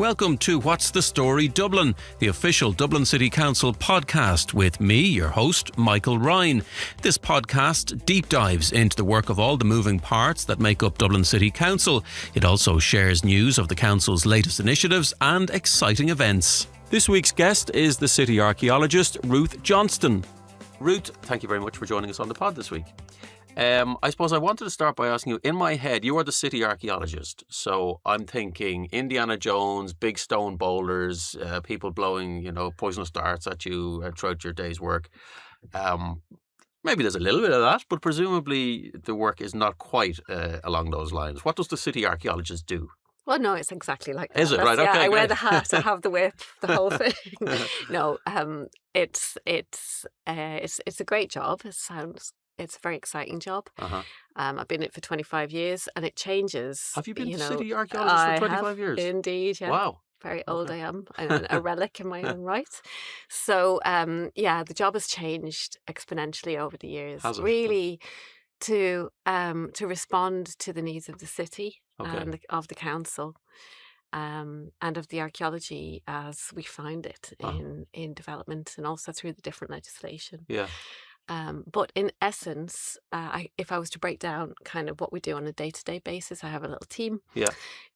Welcome to What's the Story Dublin, the official Dublin City Council podcast with me, your host, Michael Ryan. This podcast deep dives into the work of all the moving parts that make up Dublin City Council. It also shares news of the Council's latest initiatives and exciting events. This week's guest is the City Archaeologist Ruth Johnston. Ruth, thank you very much for joining us on the pod this week. I suppose I wanted to start by asking you, in my head, you are the city archaeologist. So I'm thinking Indiana Jones, big stone boulders, people blowing, poisonous darts at you throughout your day's work. Maybe there's a little bit of that, but presumably the work is not quite along those lines. What does the city archaeologist do? Well, no, it's exactly like that. Is it? Right, okay. Yeah, I wear the hat, I have the whip, the whole thing. No, it's a great job. It's a very exciting job. Uh-huh. I've been in it for 25 years and it changes. Have you been city archaeologist for 25 years? Indeed, yeah. Wow. Very old I am. I'm a relic in my own right. So, the job has changed exponentially over the years. Has it? Really to respond to the needs of the city and of the council. And of the archaeology as we find it in development and also through the different legislation. Yeah. But in essence, if I was to break down kind of what we do on a day-to-day basis, I have a little team. Yeah.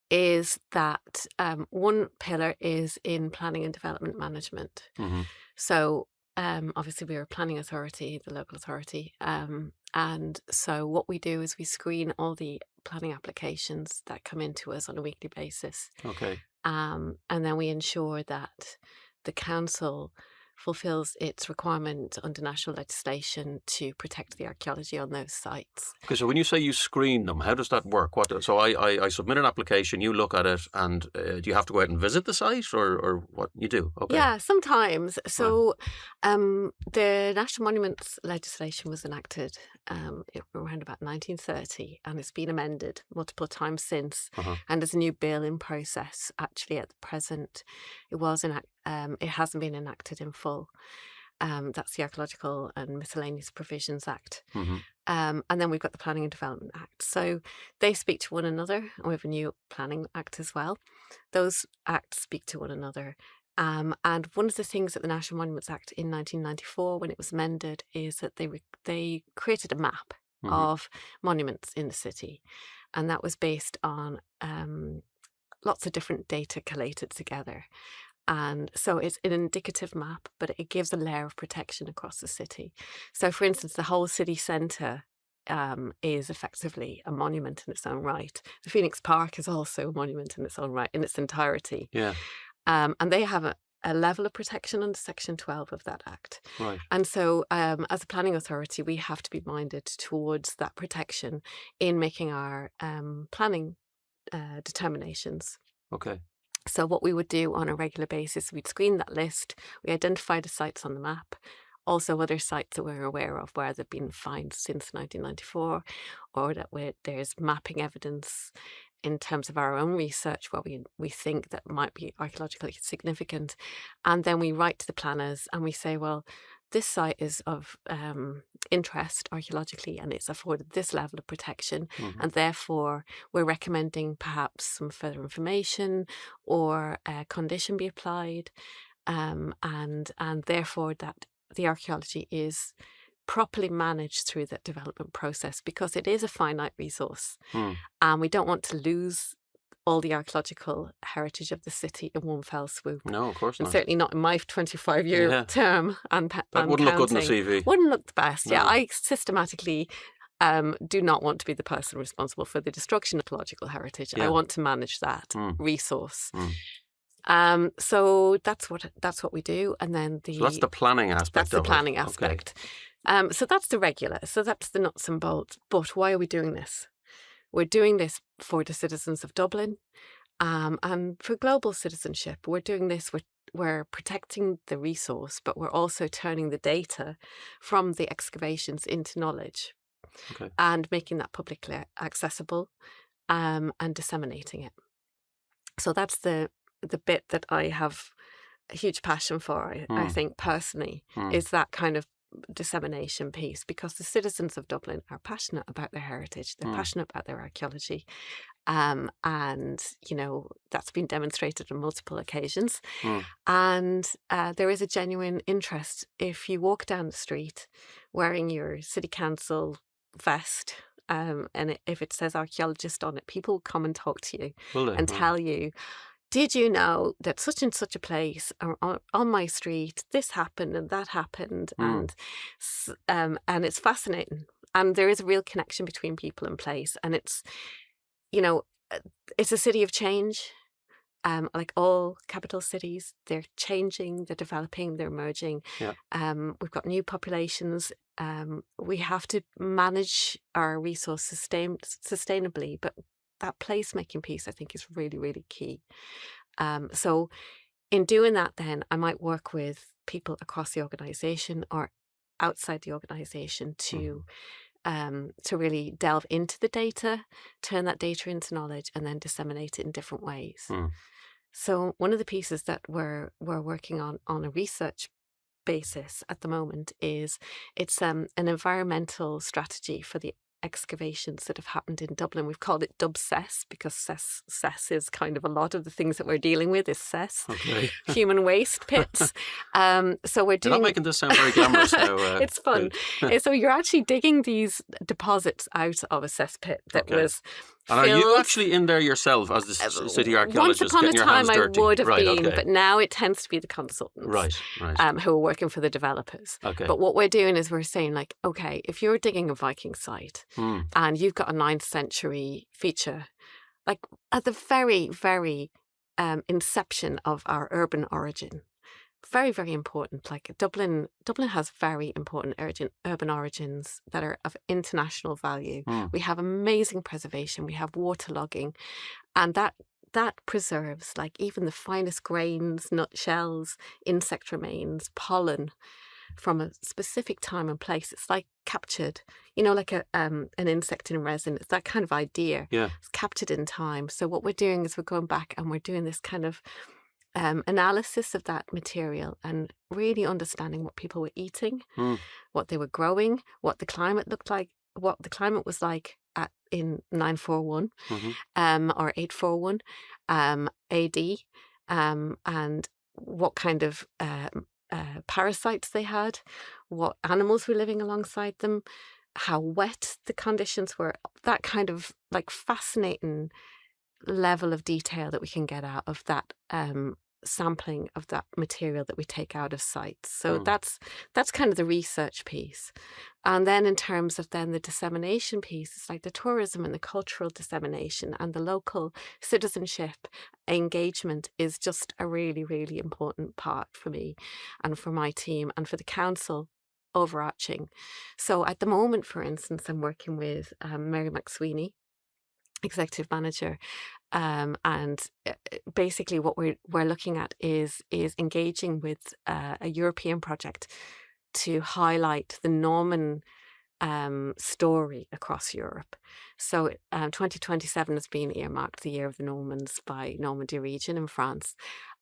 Is that one pillar is in planning and development management. Mm-hmm. So obviously we're a planning authority, the local authority. And so what we do is we screen all the planning applications that come into us on a weekly basis. Okay. And then we ensure that the council fulfills its requirement under national legislation to protect the archaeology on those sites. Okay, so when you say you screen them, how does that work? So I submit an application, you look at it, and do you have to go out and visit the site, or what you do? Okay. Yeah, sometimes. So the National Monuments legislation was enacted around about 1930, and it's been amended multiple times since. Uh-huh. And there's a new bill in process actually at the present. It hasn't been enacted in full. That's the Archaeological and Miscellaneous Provisions Act. Mm-hmm. And then we've got the Planning and Development Act. So they speak to one another, and we have a new Planning Act as well. Those acts speak to one another. And one of the things that the National Monuments Act in 1994, when it was amended, is that they created a map of monuments in the city. And that was based on lots of different data collated together. And so it's an indicative map, but it gives a layer of protection across the city. So, for instance, the whole city centre is effectively a monument in its own right. The Phoenix Park is also a monument in its own right, in its entirety. Yeah. And they have a level of protection under Section 12 of that Act. Right. And so as a planning authority, we have to be minded towards that protection in making our planning determinations. Okay. So what we would do on a regular basis, we'd screen that list, we identify the sites on the map, also other sites that we're aware of where they've been found since 1994, or that there's mapping evidence in terms of our own research where we think that might be archaeologically significant. And then we write to the planners and we say, well, this site is of interest archaeologically and it's afforded this level of protection, and therefore we're recommending perhaps some further information or a condition be applied, and therefore that the archaeology is properly managed through that development process, because it is a finite resource and we don't want to lose all the archaeological heritage of the city in one fell swoop. No, of course not. And certainly not in my 25-year term. That wouldn't look good in the CV. Wouldn't look the best, No. yeah. I systematically do not want to be the person responsible for the destruction of archaeological heritage. Yeah. I want to manage that resource. Mm. So that's what we do. And then So that's the planning aspect That's the of it. planning aspect. So that's the regular. So that's the nuts and bolts. But why are we doing this? We're doing this for the citizens of Dublin and for global citizenship. We're doing this, we're protecting the resource, but we're also turning the data from the excavations into knowledge and making that publicly accessible and disseminating it. So that's the bit that I have a huge passion for, I think, personally, is that kind of dissemination piece, because the citizens of Dublin are passionate about their heritage, they're passionate about their archaeology, And, that's been demonstrated on multiple occasions. Mm. And there is a genuine interest. If you walk down the street wearing your city council vest, and if it says archaeologist on it, people come and talk to you Will they? and Right. tell you, did you know that such and such a place on my street, this happened and that happened, Mm. and it's fascinating. And there is a real connection between people and place, and you know, it's a city of change. Like all capital cities, they're changing, they're developing, they're emerging. Yeah. We've got new populations. We have to manage our resources sustainably, but that placemaking piece, I think, is really, really key. So in doing that, then I might work with people across the organisation or outside the organisation to really delve into the data, turn that data into knowledge, and then disseminate it in different ways. Mm. So one of the pieces that we're working on a research basis at the moment is it's an environmental strategy for the excavations that have happened in Dublin. We've called it DubCess because cess is kind of a lot of the things that we're dealing with is cess, Okay. human waste pits. So we're You're doing. not making this sound very glamorous now. It's fun. So you're actually digging these deposits out of a cess pit that Okay. was. And are you filled- actually in there yourself as the city archaeologist, Once upon a getting your time, hands dirty? I would have Right, been, okay. but now it tends to be the consultants, Right. who are working for the developers. Okay. But what we're doing is we're saying, like, okay, if you're digging a Viking site Mm. and you've got a 9th century feature, like at the very, very inception of our urban origin. Very, very important. Like Dublin has very important urban origins that are of international value. Mm. We have amazing preservation. We have waterlogging, and that preserves like even the finest grains, nutshells, insect remains, pollen from a specific time and place. It's like captured, like an insect in resin. It's that kind of idea. Yeah. It's captured in time. So what we're doing is we're going back and we're doing this kind of analysis of that material and really understanding what people were eating, what they were growing, what the climate looked like, what the climate was like in 941 or 841 AD, and what kind of parasites they had, what animals were living alongside them, how wet the conditions were, that kind of like fascinating level of detail that we can get out of that sampling of that material that we take out of sites. So that's kind of the research piece. And then in terms of then the dissemination piece, it's like the tourism and the cultural dissemination and the local citizenship engagement is just a really, really important part for me and for my team and for the council overarching. So at the moment, for instance, I'm working with Mary McSweeney, executive manager, and basically what we're looking at is engaging with a European project to highlight the Norman story across Europe. So 2027 has been earmarked the year of the Normans by Normandy region in France,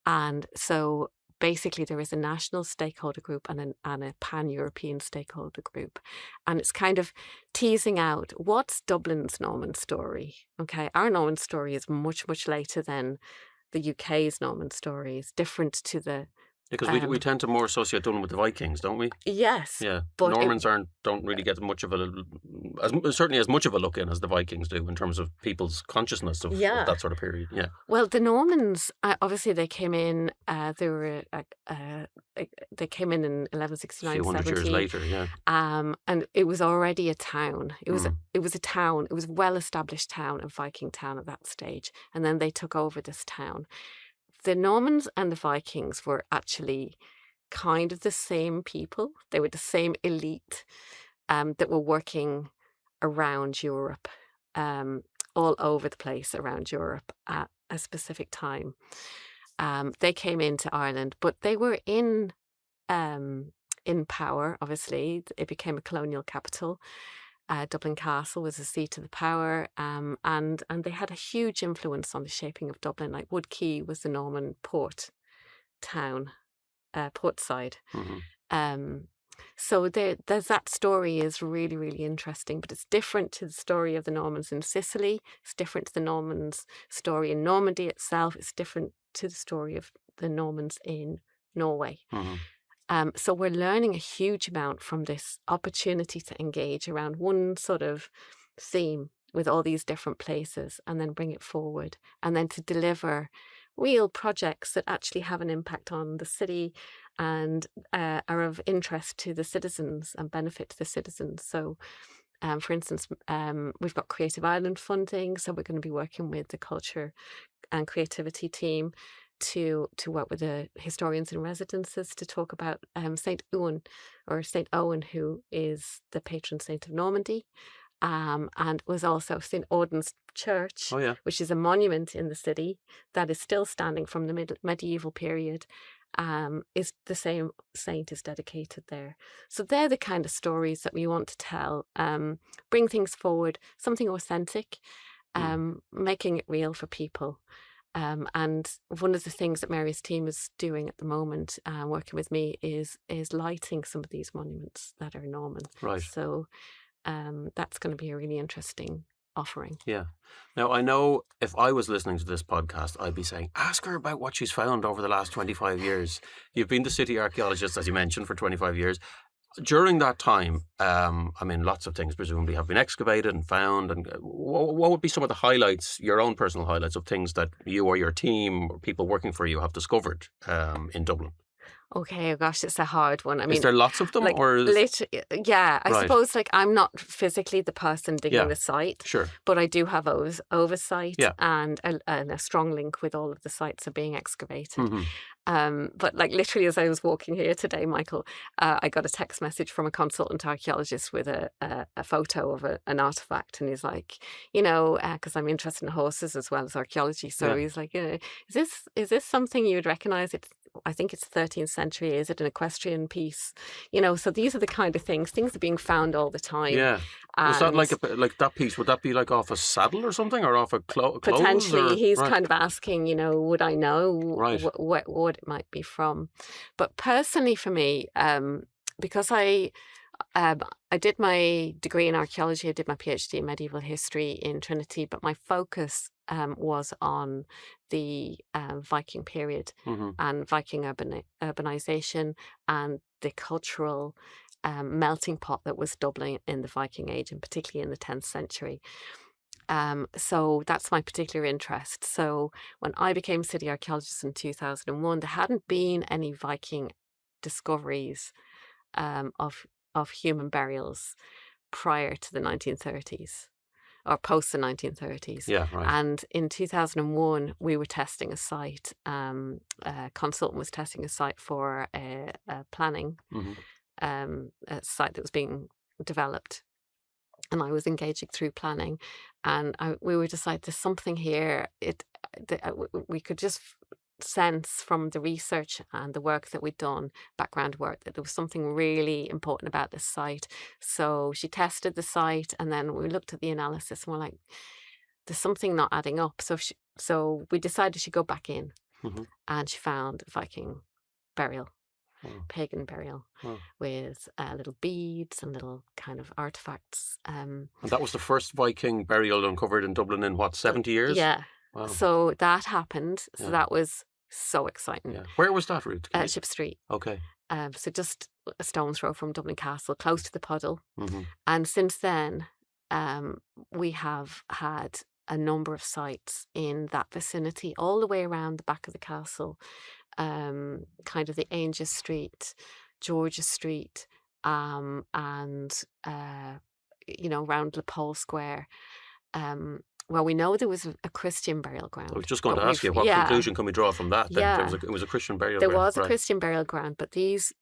and so basically there is a national stakeholder group and a pan-European stakeholder group, and it's kind of teasing out what's Dublin's Norman story. Okay, our Norman story is much, much later than the UK's Norman story. It's different to the Because we tend to more associate Dublin with the Vikings, don't we? yes, Yeah, but Normans don't really get much of certainly as much of a look in as the Vikings do in terms of people's consciousness of that sort of period. Yeah. Well, the Normans obviously they came in. They came in 1169, A few hundred years later, yeah. And it was already a town. It was a town. It was a well-established town, a Viking town at that stage, and then they took over this town. The Normans and the Vikings were actually kind of the same people. They were the same elite that were working around Europe, all over the place around Europe at a specific time. They came into Ireland, but they were in power, obviously. It became a colonial capital. Dublin Castle was the seat of the power, and they had a huge influence on the shaping of Dublin. Like Wood Quay was the Norman port town, port side. So there's that story is really, really interesting, but it's different to the story of the Normans in Sicily. It's different to the Normans' story in Normandy itself. It's different to the story of the Normans in Norway. So we're learning a huge amount from this opportunity to engage around one sort of theme with all these different places and then bring it forward and then to deliver real projects that actually have an impact on the city and are of interest to the citizens and benefit to the citizens. So, for instance, we've got Creative Ireland funding, so we're going to be working with the culture and creativity team to work with the historians in residences to talk about St. Owen, or St. Owen, who is the patron saint of Normandy. And was also St. Auden's Church, which is a monument in the city that is still standing from the medieval period. Is the same saint is dedicated there. So they're the kind of stories that we want to tell, bring things forward, something authentic, making it real for people. And one of the things that Mary's team is doing at the moment, working with me, is lighting some of these monuments that are Norman. Right. So that's going to be a really interesting offering. Yeah. Now, I know if I was listening to this podcast, I'd be saying, ask her about what she's found over the last 25 years. You've been the city archaeologist, as you mentioned, for 25 years. During that time, I mean, lots of things presumably have been excavated and found. And what would be some of the highlights, your own personal highlights of things that you or your team or people working for you have discovered in Dublin? Okay, oh gosh, it's a hard one. I mean, is there lots of them, like, or yeah, I Right. suppose, like, I'm not physically the person digging Yeah. the site, Sure. but I do have oversight Yeah. and a strong link with all of the sites that are being excavated. Mhm. But like literally as I was walking here today, Michael, I got a text message from a consultant archaeologist with a photo of an artifact, and he's like, because I'm interested in horses as well as archaeology, so Yeah. he's like, is this something you would recognise? I think it's 13th century. Is it an equestrian piece? So these are the kind of things are being found all the time. Yeah. Was that And like that piece? Would that be like off a saddle or something, or off a clothes? potentially, Or? he's Right. kind of asking, would I know Right. what it might be from? But personally, for me, because I did my degree in archaeology, I did my PhD in medieval history in Trinity, but my focus was on the Viking period Mhm. and Viking urbanization and the cultural melting pot that was Dublin in the Viking Age, and particularly in the 10th century. So that's my particular interest. So when I became city archaeologist in 2001, there hadn't been any Viking discoveries of human burials prior to the 1930s or post the 1930s. Yeah. Right. And in 2001, we were testing a site. A consultant was testing a site for a planning, Mhm. a site that was being developed. And I was engaging through planning, and we were just like, there's something here. We could just sense from the research and the work that we'd done, background work, that there was something really important about this site. So she tested the site, and then we looked at the analysis, and we're like, there's something not adding up. So we decided she'd go back in, Mhm. and she found Viking burial. Wow. Pagan burial Wow. with little beads and little kind of artifacts. And that was the first Viking burial uncovered in Dublin in what, 70 years? Yeah. Wow. So that happened. So Yeah. that was so exciting. Yeah. Where was that, Ruth? Ship Street. Okay. So just a stone's throw from Dublin Castle, close to the puddle. Mhm. And since then, we have had a number of sites in that vicinity, all the way around the back of the castle, kind of the Aungier Street, Georgia Street, and around Lepole Square. Well, we know there was a Christian burial ground. I was just going but to ask you, what conclusion can we draw from that? That Yeah. it was a Christian burial There ground. was a Right. Christian burial ground, but these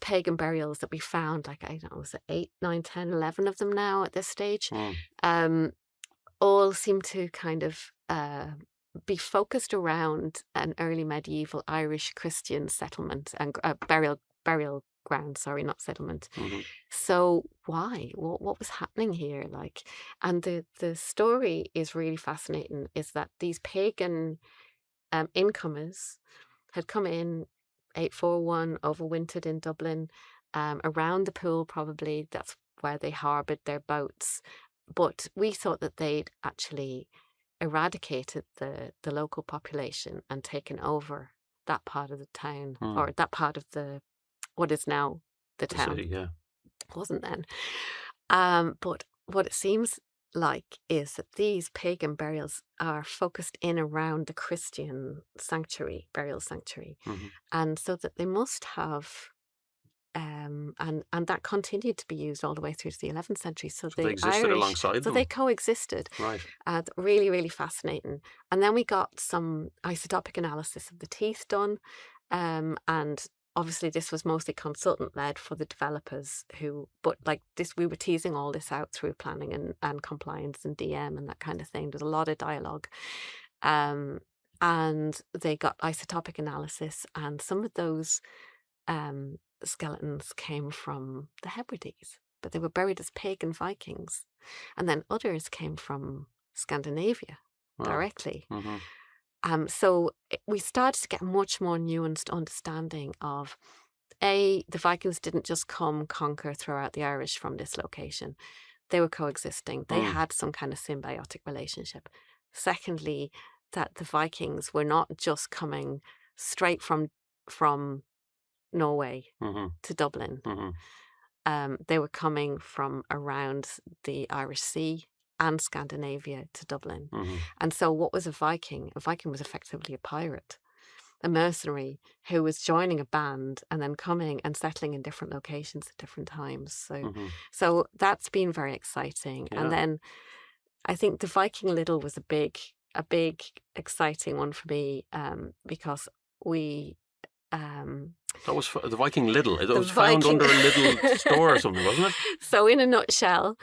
pagan burials that we found, like, I don't know, was it 8, 9, 10, 11 of them now at this stage, Mm. all seem to kind of be focused around an early medieval Irish Christian settlement and burial ground, sorry, not settlement. Mhm. So why? What was happening here? Like, and the story is really fascinating, is that these pagan incomers had come in 841, overwintered in Dublin, around the pool probably. That's where they harboured their boats. But we thought that they'd actually eradicated the local population and taken over that part of the town, or that part of what is now the town. City, yeah. Wasn't then. But what it seems like is that these pagan burials are focused in around the Christian burial sanctuary. And so that they must have, and that continued to be used all the way through to the 11th century. So they the existed Irish, alongside so them. they coexisted. Right. Really, really fascinating. And then we got some isotopic analysis of the teeth done, and obviously this was mostly consultant led for the developers but like this, we were teasing all this out through planning and compliance and DM and that kind of thing. There's a lot of dialogue. And they got isotopic analysis, and some of those skeletons came from the Hebrides, but they were buried as pagan Vikings. And then others came from Scandinavia directly. So we started to get a much more nuanced understanding of, the Vikings didn't just conquer, throw out the Irish from this location. They were coexisting. They had some kind of symbiotic relationship. Secondly, that the Vikings were not just coming straight from Norway to Dublin. They were coming from around the Irish Sea and Scandinavia to Dublin. And so what was a Viking? A Viking was effectively a pirate, a mercenary who was joining a band and then coming and settling in different locations at different times. So that's been very exciting. Yeah. And then I think the Viking Liddle was a big exciting one for me, because we that was the Viking Liddle. It was found under a little store or something, wasn't it? So in a nutshell,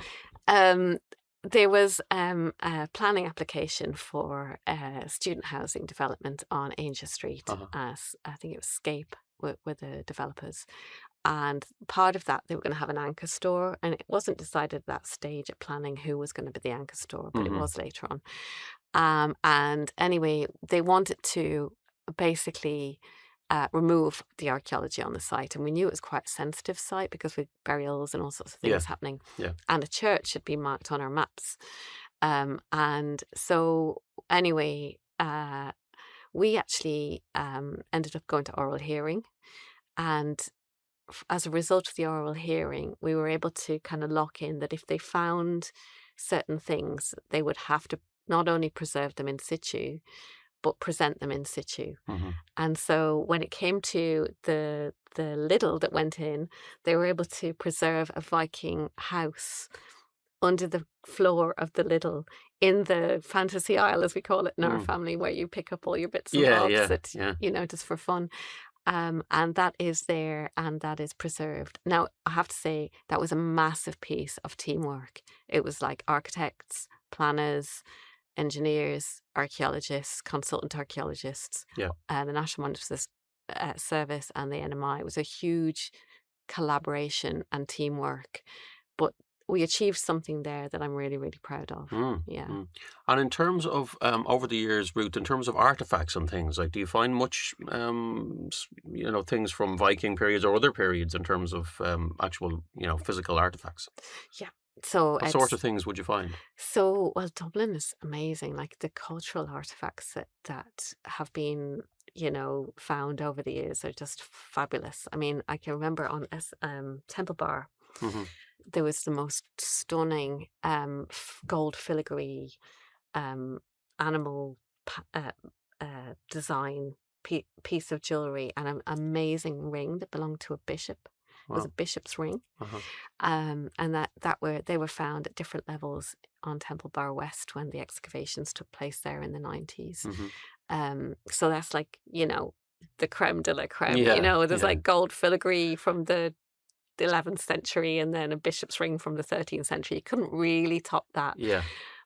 there was a planning application for student housing development on Aungier Street. I think it was Scape were the developers. And part of that, they were going to have an anchor store. And it wasn't decided at that stage at planning who was going to be the anchor store, but it was later on. And anyway, they wanted to basically remove the archaeology on the site. And we knew it was quite a sensitive site because with burials and all sorts of things happening. And a church should be marked on our maps. And so anyway, we actually ended up going to oral hearing. And as a result of the oral hearing, we were able to kind of lock in that if they found certain things, they would have to not only preserve them in situ, but present them in situ. And so when it came to the Liddle that went in, they were able to preserve a Viking house under the floor of the Liddle in the fantasy aisle, as we call it in our family, where you pick up all your bits and bobs just for fun. And that is there, and that is preserved. Now, I have to say, that was a massive piece of teamwork. It was like architects, planners, engineers, archaeologists, consultant archaeologists, the National Monitors Service and the NMI. It was a huge collaboration and teamwork, but we achieved something there that I'm really, really proud of. And in terms of over the years, Ruth, in terms of artifacts and things, like, do you find much things from Viking periods or other periods in terms of actual physical artifacts? Yeah. So what sort of things would you find? So, well, Dublin is amazing. Like the cultural artifacts that have been, found over the years are just fabulous. I mean, I can remember on Temple Bar, there was the most stunning gold filigree animal design piece of jewellery and an amazing ring that belonged to a bishop. It was a bishop's ring. And they were found at different levels on Temple Bar West when the excavations took place there in the 90s. So that's like, the creme de la creme. There's like gold filigree from the 11th century and then a bishop's ring from the 13th century. You couldn't really top that.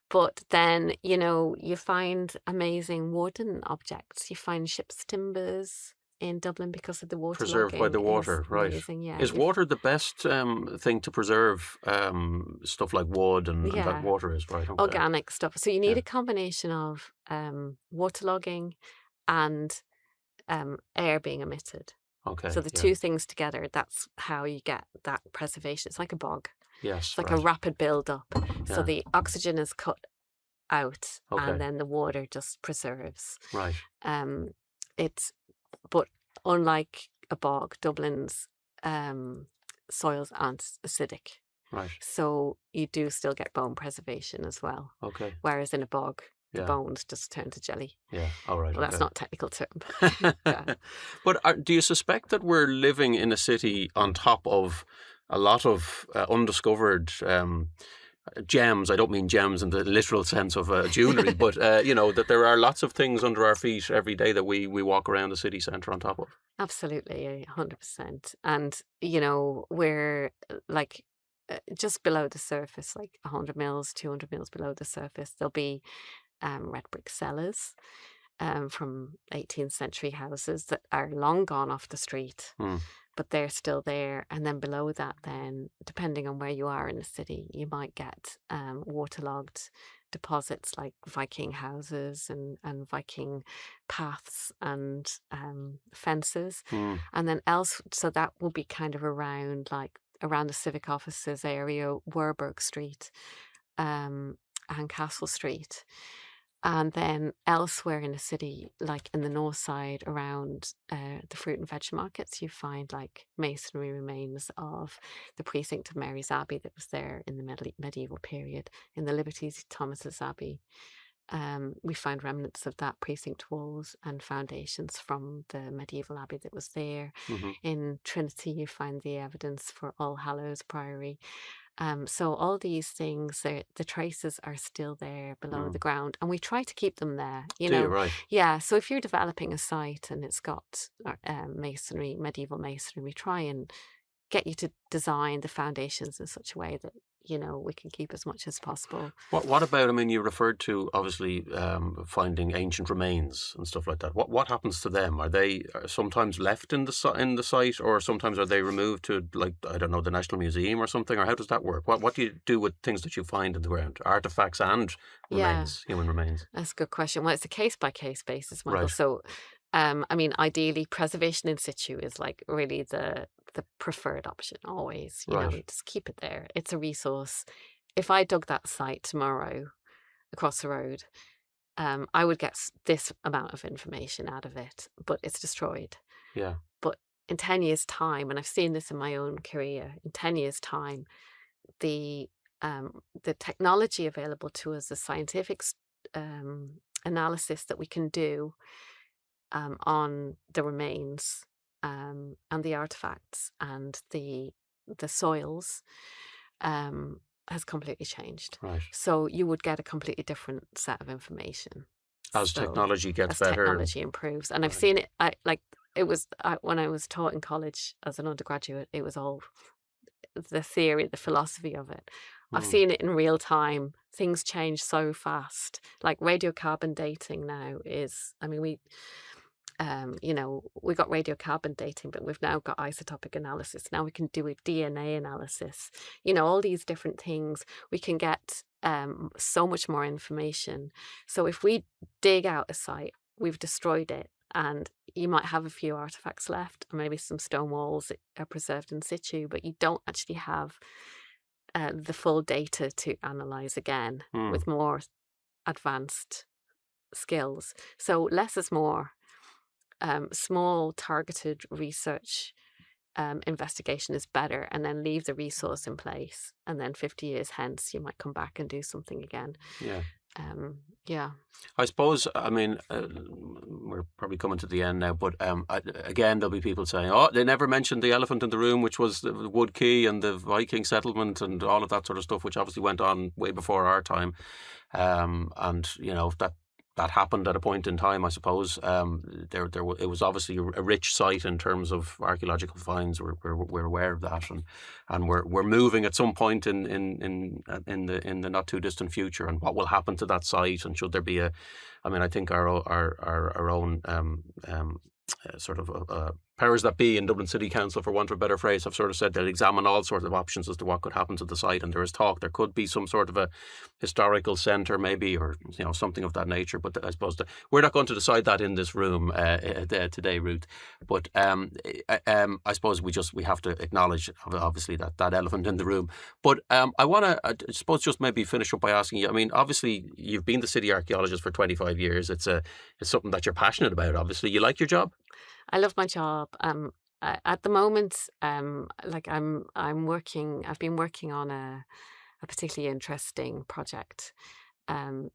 But then, you find amazing wooden objects. You find ship's timbers in Dublin because of the water preserved by the water, right? Amazing, Is water the best thing to preserve stuff like wood and that water is, right? Okay. Organic stuff. So you need a combination of waterlogging and air being emitted. So Okay. the Yeah. two things together, that's how you get that preservation. It's like a bog. Yes. It's like a Right. rapid build-up. So Yeah. the oxygen is cut out, and Okay. then the water just preserves. Right. Um, it's but unlike a bog, Dublin's soils aren't acidic, Right. so you do still get bone preservation as well. Okay. Whereas in a bog, the Yeah. bones just turn to jelly. Yeah. All right. Well, that's Okay. not a technical term. Yeah. But do you suspect that we're living in a city on top of a lot of undiscovered gems? I don't mean gems in the literal sense of jewellery, but that there are lots of things under our feet every day that we walk around the city centre on top of. Absolutely, 100%. And, we're like just below the surface, like 100 mils, 200 mils below the surface, there'll be red brick cellars from 18th century houses that are long gone off the street, Hmm. but they're still there. And then below that, then, depending on where you are in the city, you might get waterlogged deposits like Viking houses and Viking paths and fences. Hmm. And then so that will be kind of around the civic offices area, Werburg Street, and Castle Street. And then elsewhere in the city, like in the north side around the fruit and veg markets, you find like masonry remains of the precinct of Mary's Abbey that was there in the medieval period. In the Liberties Thomas's Abbey, we find remnants of that precinct walls and foundations from the medieval abbey that was there. Mm-hmm. In Trinity, you find the evidence for All Hallows Priory. So all these things, the traces are still there below the ground, and we try to keep them there. Do you? Right. Yeah. So if you're developing a site and it's got medieval masonry, we try and get you to design the foundations in such a way that we can keep as much as possible. What about? I mean, you referred to obviously finding ancient remains and stuff like that. What happens to them? Are they sometimes left in the site, or sometimes are they removed to, like, I don't know, the National Museum or something? Or how does that work? What do you do with things that you find in the ground, artifacts and remains, human remains? That's a good question. Well, it's a case by case basis, Michael. Right. So, ideally, preservation in situ is like really the preferred option always. Just keep it there. It's a resource. If I dug that site tomorrow across the road, I would get this amount of information out of it, but it's destroyed. Yeah. But in 10 years' time, and I've seen this in my own career, in 10 years' time, the technology available to us, the scientific analysis that we can do on the remains and the artifacts and the soils has completely changed. Right. So you would get a completely different set of information As technology gets as better. technology improves. And I've seen it. When I was taught in college as an undergraduate, it was all the theory, the philosophy of it. I've seen it in real time. Things change so fast. Like radiocarbon dating now is, we got radiocarbon dating, but we've now got isotopic analysis. Now we can do a DNA analysis. All these different things. We can get so much more information. So if we dig out a site, we've destroyed it, and you might have a few artifacts left, or maybe some stone walls that are preserved in situ, but you don't actually have the full data to analyze again with more advanced skills. So less is more. Small targeted research investigation is better, and then leave the resource in place, and then 50 years hence you might come back and do something again. Yeah. I suppose, we're probably coming to the end now, but again, there'll be people saying, oh, they never mentioned the elephant in the room, which was the Wood Quay and the Viking settlement and all of that sort of stuff, which obviously went on way before our time. That happened at a point in time, I suppose. It was obviously a rich site in terms of archaeological finds. We're aware of that, and we're moving at some point in the not too distant future. And what will happen to that site? And should there be a I mean, I think our own sort of powers that be in Dublin City Council, for want of a better phrase, have sort of said they'll examine all sorts of options as to what could happen to the site. And there is talk there could be some sort of a historical centre, maybe, or something of that nature. But I suppose we're not going to decide that in this room today, Ruth. But I suppose we have to acknowledge, obviously, that elephant in the room. But I want to, I suppose, just maybe finish up by asking you. I mean, obviously, you've been the city archaeologist for 25 years. It's something that you're passionate about. Obviously, you like your job. I love my job. At the moment, like I'm working. I've been working on a particularly interesting project,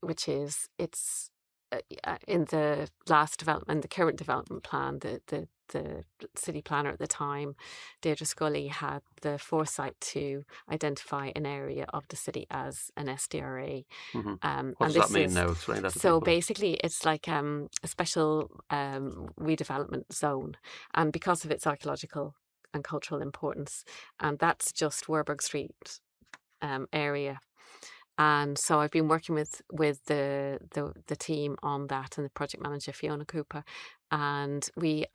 which is in the current development plan. The city planner at the time, Deirdre Scully, had the foresight to identify an area of the city as an SDRA. What does that mean now? Explain that to So people. basically, it's like a special redevelopment zone, and because of its archaeological and cultural importance, and that's just Werburgh Street area. And so I've been working with the team on that, and the project manager Fiona Cooper, and we've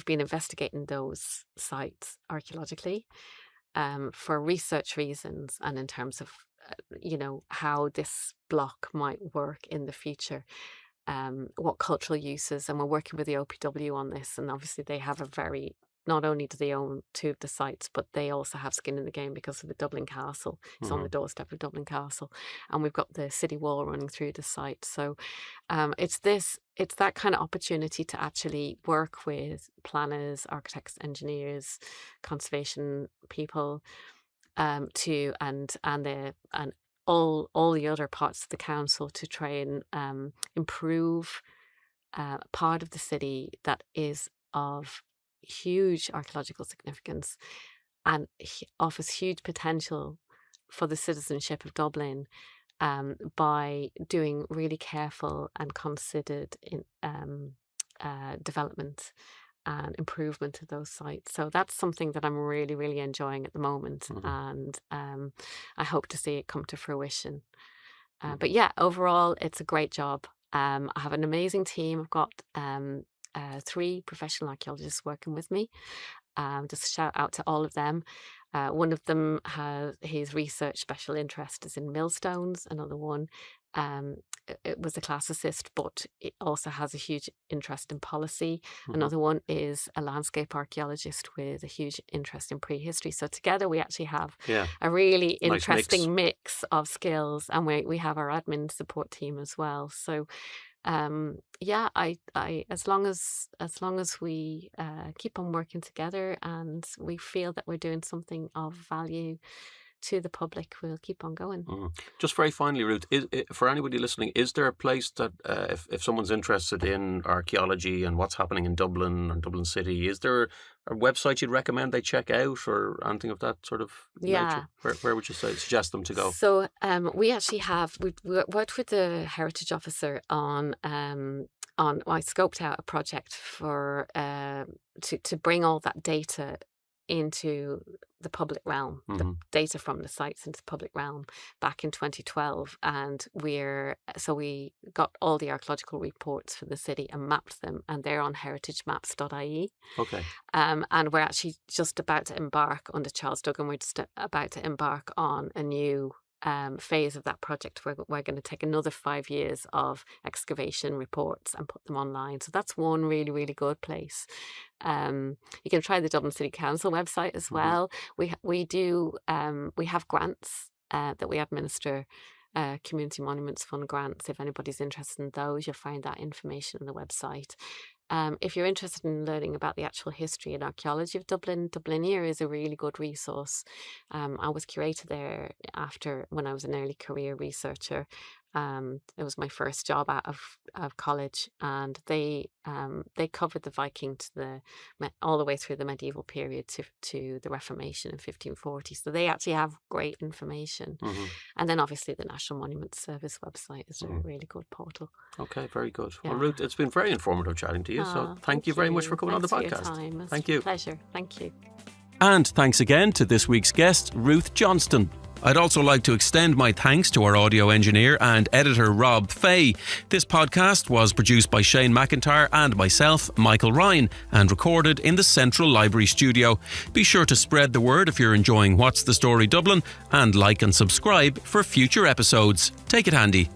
been investigating those sites archaeologically for research reasons, and in terms of how this block might work in the future. What cultural uses, and we're working with the OPW on this, and obviously they have not only do they own two of the sites, but they also have skin in the game because of the Dublin Castle. It's on the doorstep of Dublin Castle, and we've got the city wall running through the site. So it's that kind of opportunity to actually work with planners, architects, engineers, conservation people, and all the other parts of the council to try and improve part of the city that is of huge archaeological significance and offers huge potential for the citizenship of Dublin, by doing really careful and considered development and improvement of those sites. So that's something that I'm really, really enjoying at the moment, and I hope to see it come to fruition. But yeah, overall, it's a great job. I have an amazing team. I've got 3 professional archaeologists working with me. Just a shout out to all of them. One of them has his research special interest is in millstones. Another one, it was a classicist, but it also has a huge interest in policy. Another one is a landscape archaeologist with a huge interest in prehistory. So together we actually have a really interesting mix of skills, and we have our admin support team as well. So I as long as we keep on working together and we feel that we're doing something of value to the public, we'll keep on going. Just very finally, Ruth, for anybody listening, is there a place that if someone's interested in archaeology and what's happening in Dublin and Dublin City, is there a website you'd recommend they check out, or anything of that sort of nature? Where would you suggest them to go? So we actually we worked with the Heritage Officer on I scoped out a project for to bring all that data into the public realm, the data from the sites into the public realm back in 2012. And we got all the archaeological reports for the city and mapped them, and they're on heritagemaps.ie. Okay. And we're actually just about to embark under Charles Duggan. We're just about to embark on a new phase of that project. We're going to take another 5 years of excavation reports and put them online. So that's one really, really good place. You can try the Dublin City Council website as well. We have grants that we administer, Community Monuments Fund grants. If anybody's interested in those, you'll find that information on the website. If you're interested in learning about the actual history and archaeology of Dublin, Dublineer is a really good resource. I was curator there when I was an early career researcher. It was my first job out of college, and they covered the Viking all the way through the medieval period to the Reformation in 1540. So they actually have great information. And then obviously the National Monuments Service website is a really good portal. Okay, very good. Well, Ruth, it's been very informative chatting to you. So thank you very much for coming on the podcast. For your time. Thank you. Pleasure. Thank you. And thanks again to this week's guest, Ruth Johnston. I'd also like to extend my thanks to our audio engineer and editor Rob Fay. This podcast was produced by Shane McIntyre and myself, Michael Ryan, and recorded in the Central Library studio. Be sure to spread the word if you're enjoying What's the Story Dublin, and like and subscribe for future episodes. Take it handy.